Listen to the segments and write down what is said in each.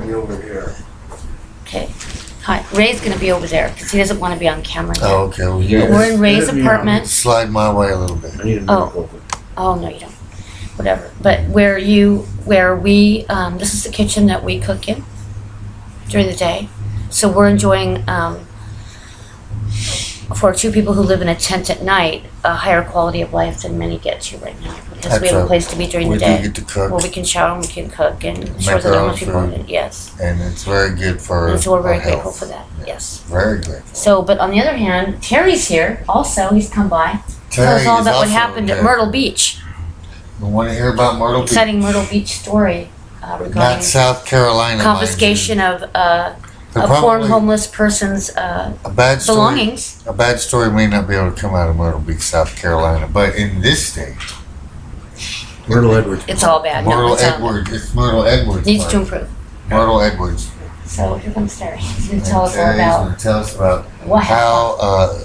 be over here. Okay. Hi. Ray's gonna be over there because he doesn't want to be on camera yet. Oh, okay. Well, But we're in Ray's apartment. slide my way a little bit. I need a miracle. Oh no, you don't. Whatever. But where we, this is the kitchen that we cook in during the day. So we're enjoying, for two people who live in a tent at night, a higher quality of life than many get to right now because we have a place to be during the day. We do get to cook. Where we can shower and we can cook and show Make the our own homeless people. food. Yes. And it's very good for And so we're very our grateful health. for that. Yes. Very grateful. So, but on the other hand, Terry's here also. He's come by. Tell us all is about what also happened at here. Myrtle Beach. You want to hear about Myrtle Beach? Exciting Myrtle Beach story Not regarding South Carolina. confiscation of a poor Probably homeless person's a bad story. belongings. A bad story may not be able to come out of Myrtle Beach, South Carolina, but in this state, Myrtle Edwards. It's all bad. No, Myrtle it's all Edwards. It's Myrtle Edwards. needs to Park. improve. Myrtle Edwards. So here comes Terry. He's going to tell And us all Terry's about gonna tell us about what happened. how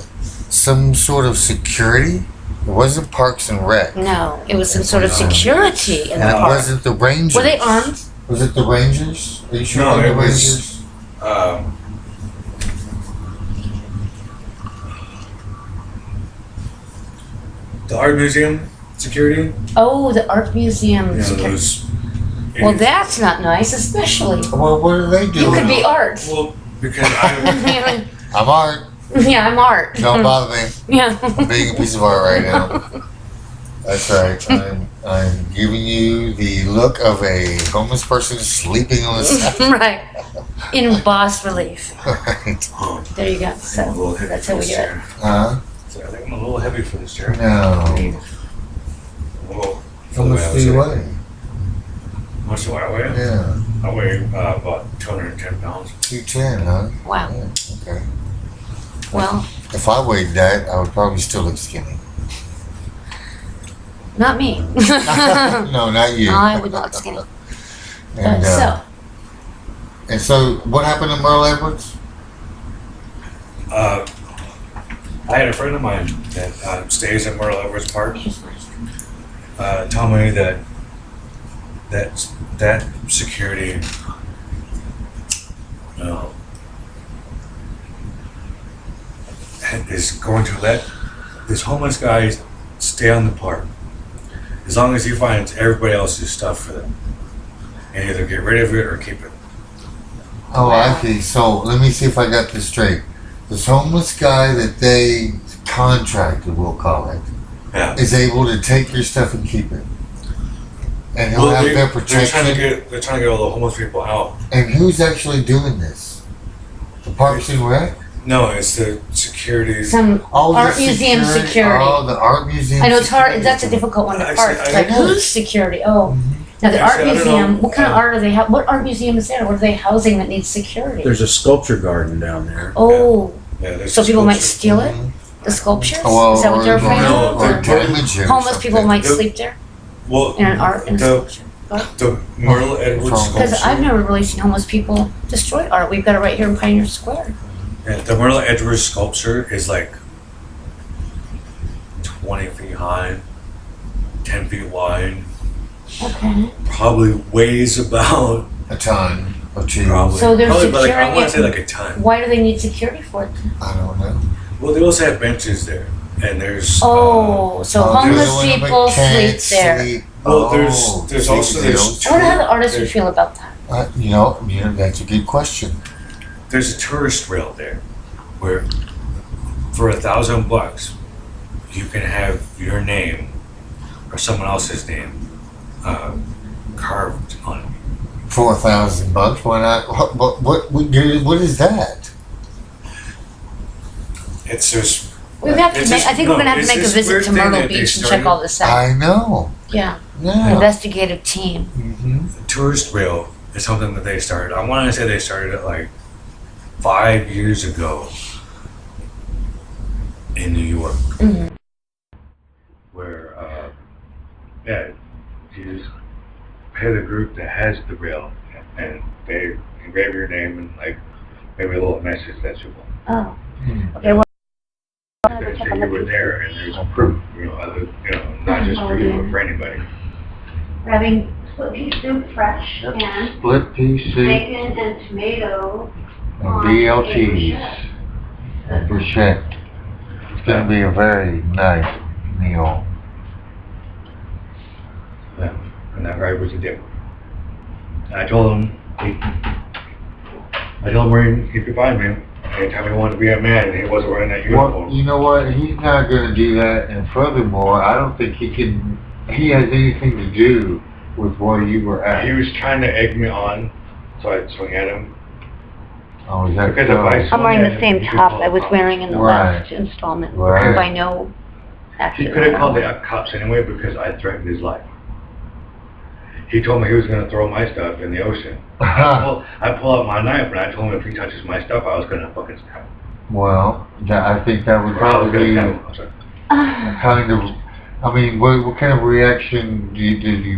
some sort of security. It wasn't Parks and Rec. No, it was some sort of security in the And it park. wasn't the Rangers. Were they armed? Was it the Rangers? Are you sure No, it it was was. Rangers? The art museum security. Oh, the art museum. You know, security. those. Well, that's not nice, especially. Well, what are they doing? You could be art. Well, because I. I'm art. Yeah, I'm art. Don't bother me. Yeah. I'm being a piece of art right now. That's right. I'm giving you the look of a homeless person sleeping on the side. Right. In bas relief. Right. There you go. I'm a So little heavy that's for how we this do it. chair. Huh? So I think I'm a little heavy for this chair. No. Well, How much do you weigh? How much do I weigh? Yeah. I weigh about 210 pounds. 210, huh? Wow. Yeah, okay. Well, If I weighed that, I would probably still look skinny. not me. No, not you. I would not skinny. And, and so, what happened to Merle Edwards? I had a friend of mine that stays in Myrtle Edwards Park. Tell me that security, is going to let this homeless guy stay on the park as long as he finds everybody else's stuff for them, and either get rid of it or keep it. Oh, I see. So, let me see if I got this straight. This homeless guy that they contracted, we'll call it, Yeah. is able to take your stuff and keep it. And he'll have their They're protection. trying to get all the homeless people out. And who's actually doing this? The Parks and Rec? No, it's the security. Some Oh, the art museum security. Oh, the art museum I know it's hard. security. That's a difficult one to I park. see, I Like know. who's security? Oh, now the Yeah, art see, I don't museum. know. What kind of art are they? What art museum is there? What are they housing that needs security? There's a sculpture garden down there. Oh, Yeah, there's so a people might sculpture. steal it. The sculptures? Well, Is that what they're afraid no, of? or Or damage it or homeless people something. might The- sleep there Well, in an art in a the- sculpture. the Myrtle Edwards Because Because sculpture. I've never really seen homeless people destroy art. We've got it right here in Pioneer Square. Yeah, the Myrtle Edwards sculpture is like 20 feet high, 10 feet wide. Okay. Probably weighs about. A ton or two. Probably. So they're probably about, like, I securing want it. to say like a ton. Why do they need security for it? I don't know. Well, they also have benches there, and there's. Oh, so Oh, homeless there's one people that can't sleep there. sleep. Well, there's see also the deal? there's I wonder how the tour- artists would there's- feel about that. You know, that's a good question. There's a tourist rail there, where for $1,000 you can have your name or someone else's name carved on it. $4,000. Why not? What is that? It's just. We've got to It's make, just- I think no, we're gonna have to it's make a this visit weird to thing Myrtle that they Beach and check started. all this out. I know. Yeah, Yeah. investigative team. Mm-hmm. The tourist rail is something that they started. I want to say they started it like 5 years ago in New York, Mhm. where you just pay the group that has the rail, and they engrave your name and like maybe a little message that you want. Oh, okay. Well, That you were there, and there's proof, other, not just for you, but for anybody. we're having split pea soup, fresh, Yep. and Split pea soup bacon and tomato. and on BLTs and bruschetta. It's going to be a very nice meal. Yeah, and that guy was a dick. And I told him, if you find me, anytime he wanted to be a man and he wasn't wearing that uniform. Well, you know what? He's not going to do that. And furthermore, I don't think he has anything to do with where you were at. He was trying to egg me on, so I'd swing at him. Oh, is that Because so? if I I'm wearing the Yeah, same you could top call I the was cops. wearing in the Right. last installment. Right. By no He accident. could have called the cops anyway because I threatened his life. He told me he was going to throw my stuff in the ocean. I pull out my knife and I told him if he touches my stuff, I was going to fucking stab him. Well, I think that would I was probably going be to stab him. I'm sorry. kind of. I mean, what kind of reaction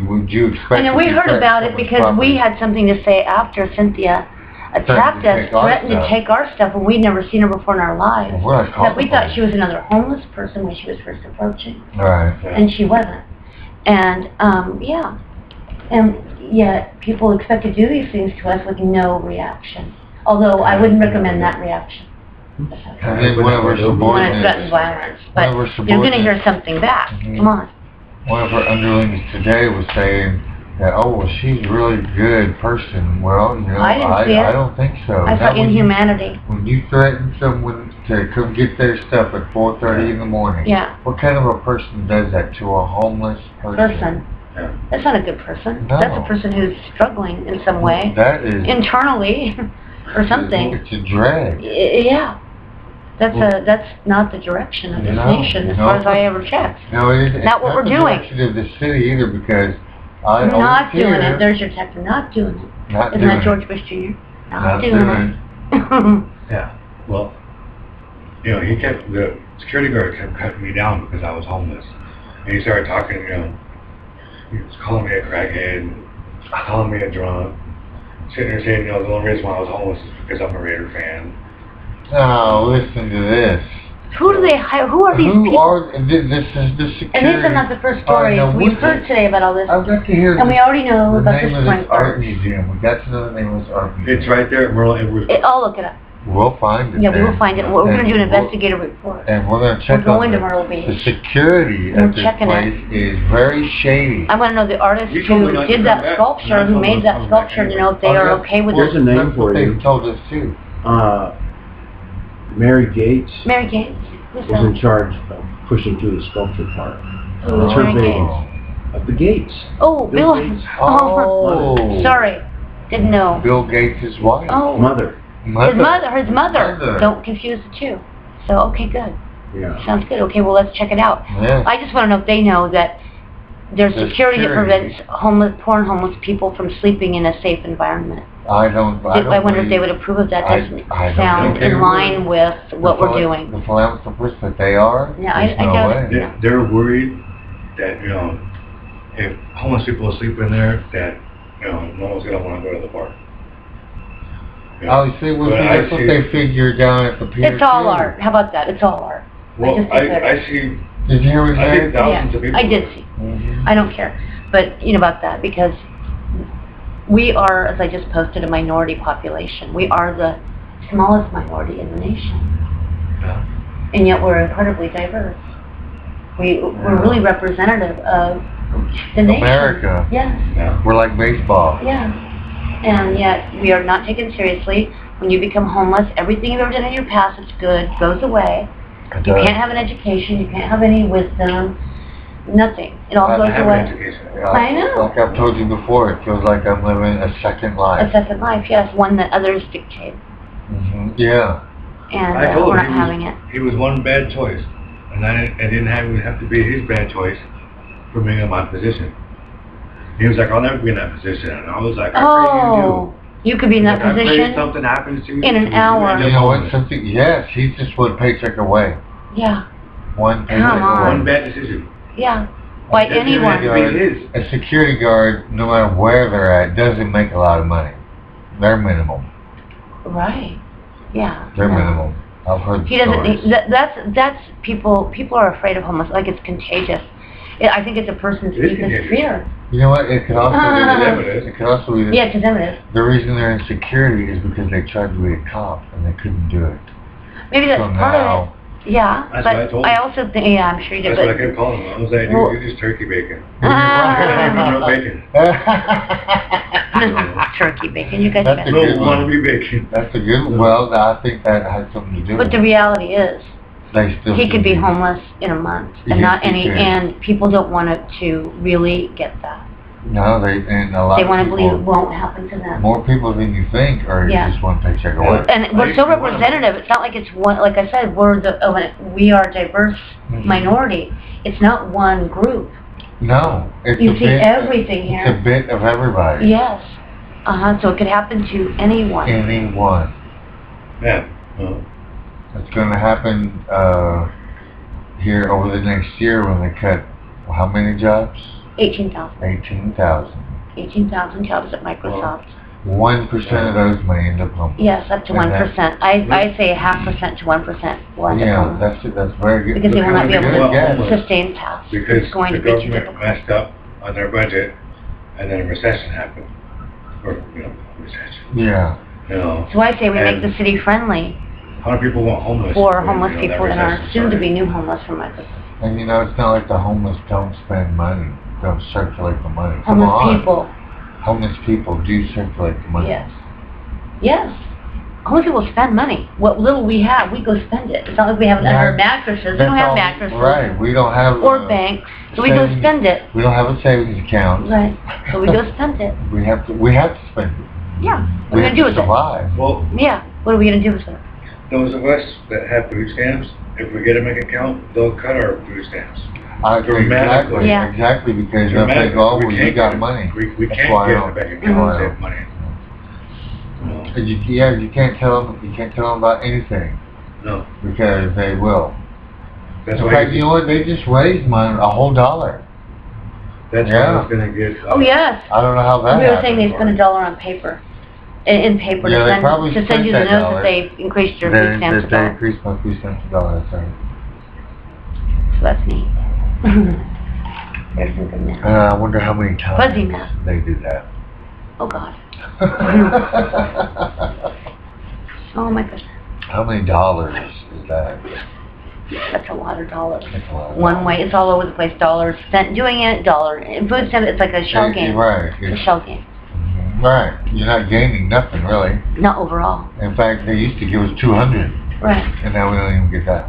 would you expect? And then we heard about it because we had something to say after Cynthia attacked to us, take our threatened to stuff. take our stuff, and we'd never seen her before in our lives. Well, we're not Because we thought culpable. she was another homeless person when she was first approaching, Right. Yeah. and she wasn't. And, yeah. And yet, people expect to do these things to us with no reaction. Although, I wouldn't recommend that reaction. And then one of our You want to threaten subordinates, violence, one but of our you're going to hear subordinates- something back. Mhm. Come on. one of our underlings today was saying that, oh, well, she's a really good person. Well, you know, I didn't see it. I don't think so. I Not thought when you- inhumanity. When you threaten someone to come get their stuff at 4:30 in the morning, Yeah. what kind of a person does that to a homeless person? Yeah. That's not a good person. No. That's a person who's struggling in some way, That is internally, or something. It's a drag. Yeah. That's not the direction of this No, nation, as no. far as I ever checked. No, it's Not what we're the doing. direction of the city either, because I We're not over doing here, it. There's your text. We're not doing it. Not Isn't doing that George it. Bush Jr.? Not Not doing doing it. it. Yeah. Well, you know, the security guard kept cutting me down because I was homeless. And he started talking, you know, he was calling me a crackhead, calling me a drunk, sitting there saying, you know, the only reason why I was homeless is because I'm a Raider fan. Oh, listen to this. Who do they hire? Who are these Who people? are, this is the security. And these are not the first stories. now, We've we- heard today about all this. I've got to hear And we already know the about the name of this art Sprinklers. museum. We got to know the name of this art museum. It's right there at Merle Edwards. I'll look it up. We'll find it. Yeah, we there. will find it. We're going to do an And we'll- investigative report. And we're going to check We're on going to the, Myrtle the Beach. security We're at this checking it. place is very shady. I want to know the artist You told me who not to did come that back. sculpture, I who told made them that to come back sculpture, to know if they Oh, are that's- okay with well, There's it. a name that's what for they you. told us too. Mary Gates Mary Gates. Who's was in that? charge of pushing through the sculpture part Who's That's her Mary baby. Gates? of the gates. Oh, Bill Bill. Gates. Oh. Sorry. Didn't know. Bill Gates' wife. Oh. Mother. His mother. Mother. Don't confuse the two. So, okay, good. Yeah. Sounds good. Okay, well, let's check it out. Yes. I just want to know if they know that there's There's security that security. prevents poor and homeless people from sleeping in a safe environment. I wonder if they would approve of that. Doesn't I don't sound think in they line with what we're doing. The philanthropists that they are. Yeah, there's I no doubt way. it. They're worried that, you know, if homeless people sleep in there, that, you know, no one's going to want to go to the park. You know? Oh, see, well, But see, I that's what see- they figure down at the pier. It's all too. art. How about that? It's all art. Well, just declared it. I see, Did you hear what he I think said? thousands of people. I did see. Mhm. I don't care. But you know about that because we are, as I just posted, a minority population. We are the smallest minority in the nation. Yeah. And yet we're incredibly diverse. We're really representative of the nation. America. Yes, Yeah. We're like baseball. yeah. And yet we are not taken seriously. When you become homeless, everything you've ever done in your past that's good goes away. It You does. can't have an education. You can't have any wisdom. Nothing. It all I goes have an away. education. I know. Like I've told you before, it feels like I'm living a second A life. second life, yes, one that others dictate. Yeah. And I told we're him not having it. he was one bad choice, and I didn't have to be his bad choice for being in my position. He was like, "I'll never be in that position," and I was like, "I pray you do." Oh, you could be in that Like, I pray position. something happens to you in an and you hour. end You up know what? homeless. Something. Yes, he's just one paycheck away. Yeah, One paycheck Come on. One away. bad decision. yeah. By Doesn't even anyone. have to be his. A security guard, no matter where they're at, doesn't make a lot of money. They're minimum. Right. Yeah. They're no. minimum. I've heard He doesn't. stories. That's people. People are afraid of homeless. Like it's contagious. I think it's a person's It is deepest contagious. fear. You know what? It could also be. It is. It could also be. Yeah, to them it is. The reason they're in security is because they tried to be a cop and they couldn't do it. Maybe that's So part of now, it. Yeah, That's what I but told I him. also think, yeah, I'm sure you did, That's what I but kept calling him. I was like, dude, Well- you're just turkey bacon. Ah. No bacon. turkey bacon, you guys That's got a No good one. wannabe bacon. That's a good one. Well, I think that has something to do But with the it. reality is, They still he could be should homeless in a month, and Yes, not he any, could. and people don't want to really get that. No, and a lot They of want to believe it people, won't happen to them. more people than you think are Yeah. just one paycheck away. And we're so representative, it's not like it's one, like I said, we are a diverse Mhm. minority. It's not one group. No, it's You a see bit, everything It's a here. bit of everybody. Yes. So it could happen to anyone. Anyone. Yeah. Well, It's going to happen here over the next year when they cut how many jobs? 18,000. 18,000. 18,000 jobs at Microsoft. 1% of those may end up homeless. Yes, up to And 1%. I say 0.5% to 1% will end up Yeah, homeless. that's very good. Because they will not be able Good guess. to sustain past. because It's going the to be too government difficult. messed up on their budget, and then a recession happened. Or, recession. Yeah. So I say we make the And- city friendly How many people want homeless? for when, homeless that people and our recession soon-to-be started? new homeless from Microsoft. And it's not like the homeless don't spend money, don't circulate the money. Come Homeless on. people, Homeless people do circulate the money. yes. Yes. Homeless people spend money. What little we have, we go spend it. It's not like we have it under our Right. mattresses. We That's don't have all- mattresses. Right, we don't have... Or banks. So we go savings- spend it. We don't have a savings account. Right. So we go spend it. We have to spend it. Yeah. What We are we have gonna do to with it? survive. Well, Yeah. What are we gonna do with it? those of us that have food stamps, if we get a bank account, they'll cut our food stamps. Exactly, Dramatically. Yeah. exactly, because they'll Dramatically. think, oh, We well, you can't got get- money. We That's can't why I get a don't- bank that's account why I and don't. save money. And you can't tell them about anything, No. because they will. That's In why fact, you know what, they just raised mine a whole $1. that's Yeah. why it's gonna get. Oh, yes. I don't know how that We were saying they happened. spent $1 on paper. In paper Yeah, to they send, probably to send spent you the that notice dollar. that they increased your food stamps They $1. increased my food stamps $1, that's right. So that's neat. There's some good math. I wonder how many times Fuzzy math. they did that. Oh, God. Oh, my goodness. How many dollars is that? That's a lot of dollars. That's a lot of One dollars. way, it's all over the place. Dollars spent doing it, dollar. In food stamps, it's like a shell game. Right. It's a shell game. Right. You're not gaining nothing, really. Not overall. In fact, they used to give us 200, Right. and now we don't even get that.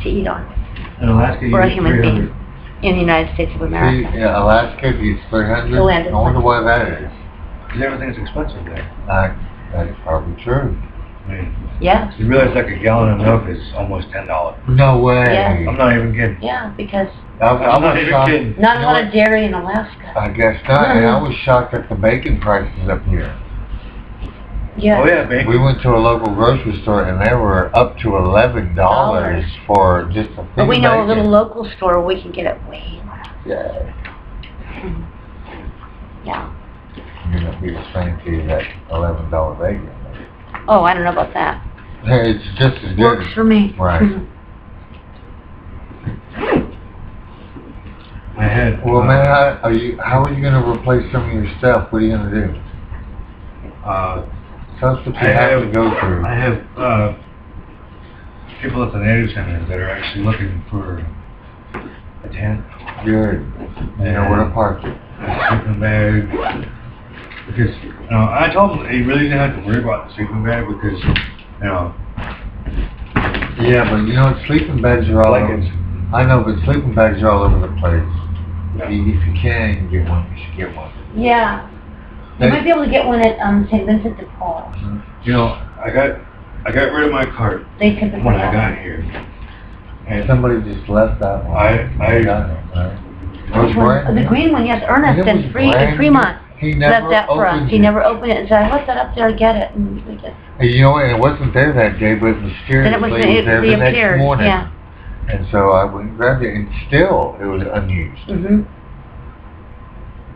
To eat on. In Alaska, you For a get human 300. being. In the United States of See, America. yeah, Alaska gets 300. The land is I wonder why that is. Because everything's expensive there. That's probably true. I mean, Yeah. you realize like a gallon of milk is almost $10. No way. Yeah. I'm not even kidding. Yeah, because I I'm was not even shocked. kidding. not a You know lot what? of dairy in Alaska. I guess not. And I was shocked at the bacon prices up here. Yeah. Oh yeah, bacon. We went to a local grocery store and they were up to $11 for just a thing But we of know a bacon. little local store where we can get it way less. Yeah. Yeah. You're not be explaining to you that $11 bacon. Oh, I don't know about that. It's just as good. Works for me. Right. I had. Well, man, how are you going to replace some of your stuff? What are you going to do? Tell us what you have to go through. I have people at the Native Center that are actually looking for a tent, Good. You know where to park it. a sleeping bag. Because, I told them you really didn't have to worry about the sleeping bag because, Yeah, but sleeping bags are all over. blankets. I know, but sleeping bags are all over the place. Yeah. If you can get one, you should get one. Yeah. You might be able to get one at St. Vincent de Paul. I got rid of my cart They typically when I have got them. here. And Somebody just left that one. I got it, right? It was Which one? brand The new. green one, yes. Ernest It was in brand Fremont He left never that for us. opened He it. never opened it and said, I left that up there, get it. And we just, And you know what? And it wasn't there that day, but then mysteriously it was, was there the next reappeared. morning. Yeah. And so I went and grabbed it, and still it was unused. Mm-hmm.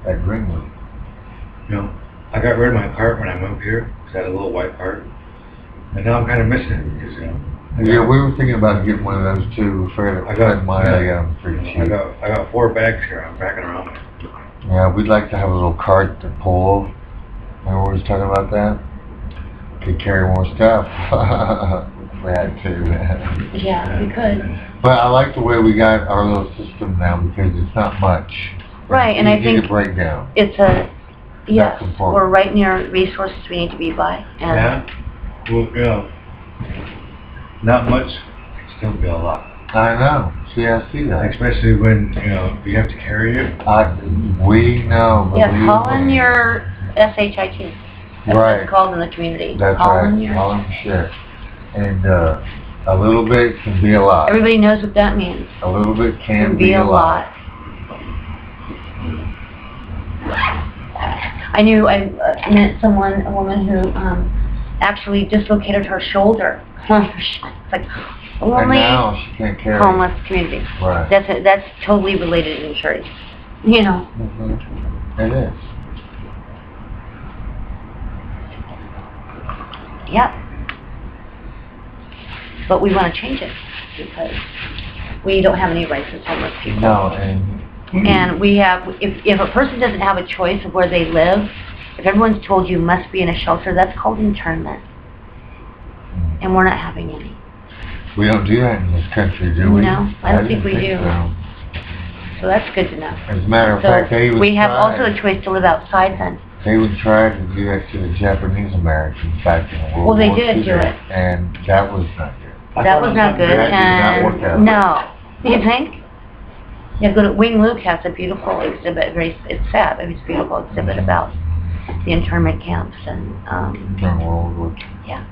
That green one. I got rid of my cart when I moved here because I had a little white cart. And now I'm kind of missing it because, Yeah, we were thinking about getting one of those too. I got pretty I cheap. got 4 bags here. I'm packing around. Yeah, we'd like to have a little cart to pull. Remember we was talking about that? Could carry more stuff if we had to. Yeah, we could. But I like the way we got our little system now because it's not much. Right, It's and I easy think to break down. it's a, yes, That's important. we're right near resources we need to be by. And Yeah. Well, you know, not much. Can still be a lot. I know. See, I see that. Especially when you have to carry it. We know. yeah, believe call in me. your SHIT. That's what Right. it's called in the community. That's Call right. in your, All in shit. And a little bit can be a lot. everybody knows what that means. A little bit Can can be a lot. I knew I met a woman who actually dislocated her shoulder. It's like And only now she can't carry. homeless community. Right. That's totally related to insurance. You know. Mm-hmm. It is. Yep. But we want to change it because we don't have any rights as homeless people. No, and And we have, if a person doesn't have a choice of where they live, if everyone's told you must be in a shelter, that's called internment. And we're not having any. we don't do that in this country, do we? No, I don't think we do. So. So that's good to know. As a matter of fact, they So even we have tried. also a choice to live outside then. They even tried to do that to the Japanese Americans back in World Well, they War did II, do it. and that was not good. That was not good, That did not work out. and no. You think? Yeah, go to Wing Luke has a beautiful exhibit. It's sad, but it's a beautiful exhibit about the internment camps and During World War II. yeah,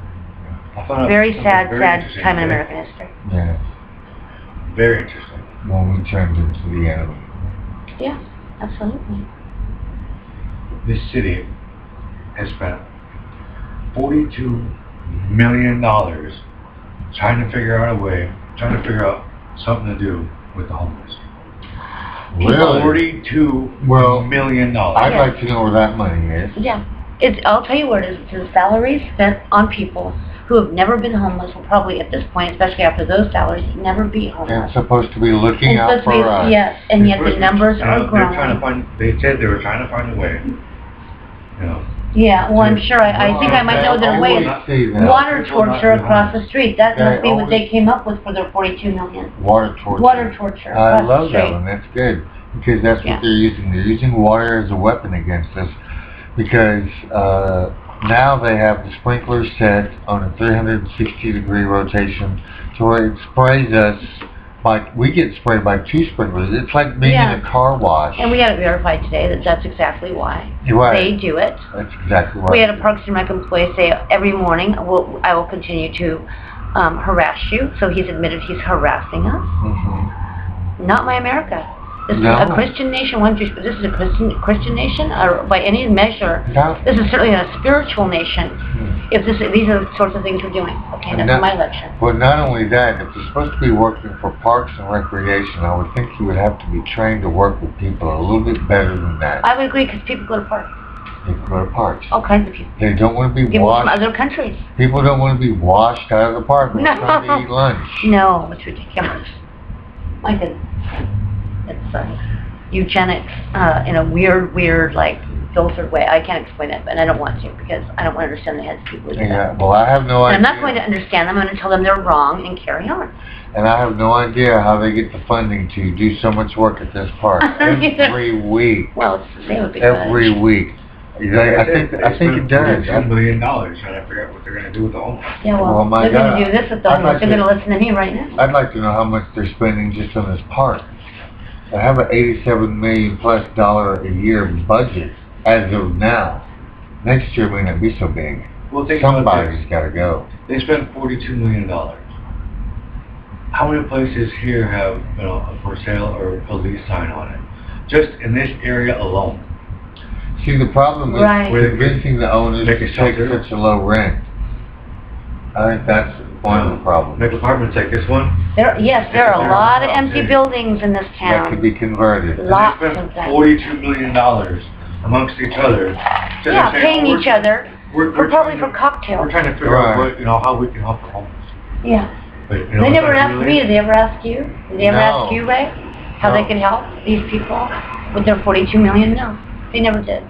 I found out very something sad, very sad interesting time in today. American history. Yeah, Very interesting. when we turned into the enemy. Yeah, absolutely. This city has spent $42 million trying to figure out something to do with the homeless. Really? $42 million. I'd Yeah. like to know where that money is. Yeah, I'll tell you where it is. It's the salaries spent on people who have never been homeless will probably at this point, especially after those salaries, never be They're homeless. supposed to be looking It's out supposed to for us. be, yes, and yet the numbers are They're trying to growing. they said they were trying to find a way. Yeah, well, I'm sure, I think I might know their way. Always see that. Water torture across the street, that They must be what they always- came up with for their 42 million. Water torture. Water torture I across the love that street. one. That's good because that's Yeah. what they're using. They're using water as a weapon against us because now they have the sprinklers set on a 360-degree rotation, so where it sprays us. We get sprayed by 2 sprinklers. It's like being Yeah. in a car wash. And we had it verified today that that's exactly why. You're right. They do it. That's exactly right. We had a Parks and Rec employee say, every morning, I will continue to harass you. So he's admitted he's harassing us. Mhm. Not my America. This No. is a Christian nation. This is a Christian nation, or by any measure, No. this is certainly a spiritual nation. If these are the sorts of things we're doing. Okay, that's my lecture. Well, not only that, if you're supposed to be working for Parks and Recreation, I would think you would have to be trained to work with people a little bit better than that. I would agree because people go to parks. People go to parks. All kinds of people. They don't want to be People from washed. other countries. People don't want to be washed out of the park when No. they're trying to eat lunch. No, it's ridiculous. My goodness. It's eugenics in a weird, like, filtered way. I can't explain it, and I don't want to because I don't want to understand the heads of people who do Yeah, that. well, I have no And idea. I'm not going to understand them. I'm going to tell them they're wrong and carry on. And I have no idea how they get the funding to do so much work at this park I don't either. every week. Well, they would be Every good. week. I think it does. $42 million trying to figure out what they're going to do with the homeless. Yeah, well, Oh, my they're going God. to do this with the I'd homeless. like They're to- going to listen to me right now. I'd like to know how much they're spending just on this park. They have an $87 million plus a year budget as of now. Next year may not be so big. Well, think about Somebody's this. got to go. They spent $42 million. How many places here have a for sale or a lease sign on it? Just in this area alone. See, the problem is Right. we're convincing the owners Make to a take shelter. such a low rent. I think that's one of the problems. Make apartments like this one. There are a lot of empty buildings in this That could town. be converted. And Lots they of spent them. $42 million amongst each other. So Yeah, they're saying, paying each other We're for probably trying for to- cocktails. We're trying to figure out Right. how we can help the homeless. Yeah. But, you know, They never it's like, asked really? me, did they ever ask you? Did they ever No. ask you, Ray? How they No. could help these people with their 42 million? No, they never did.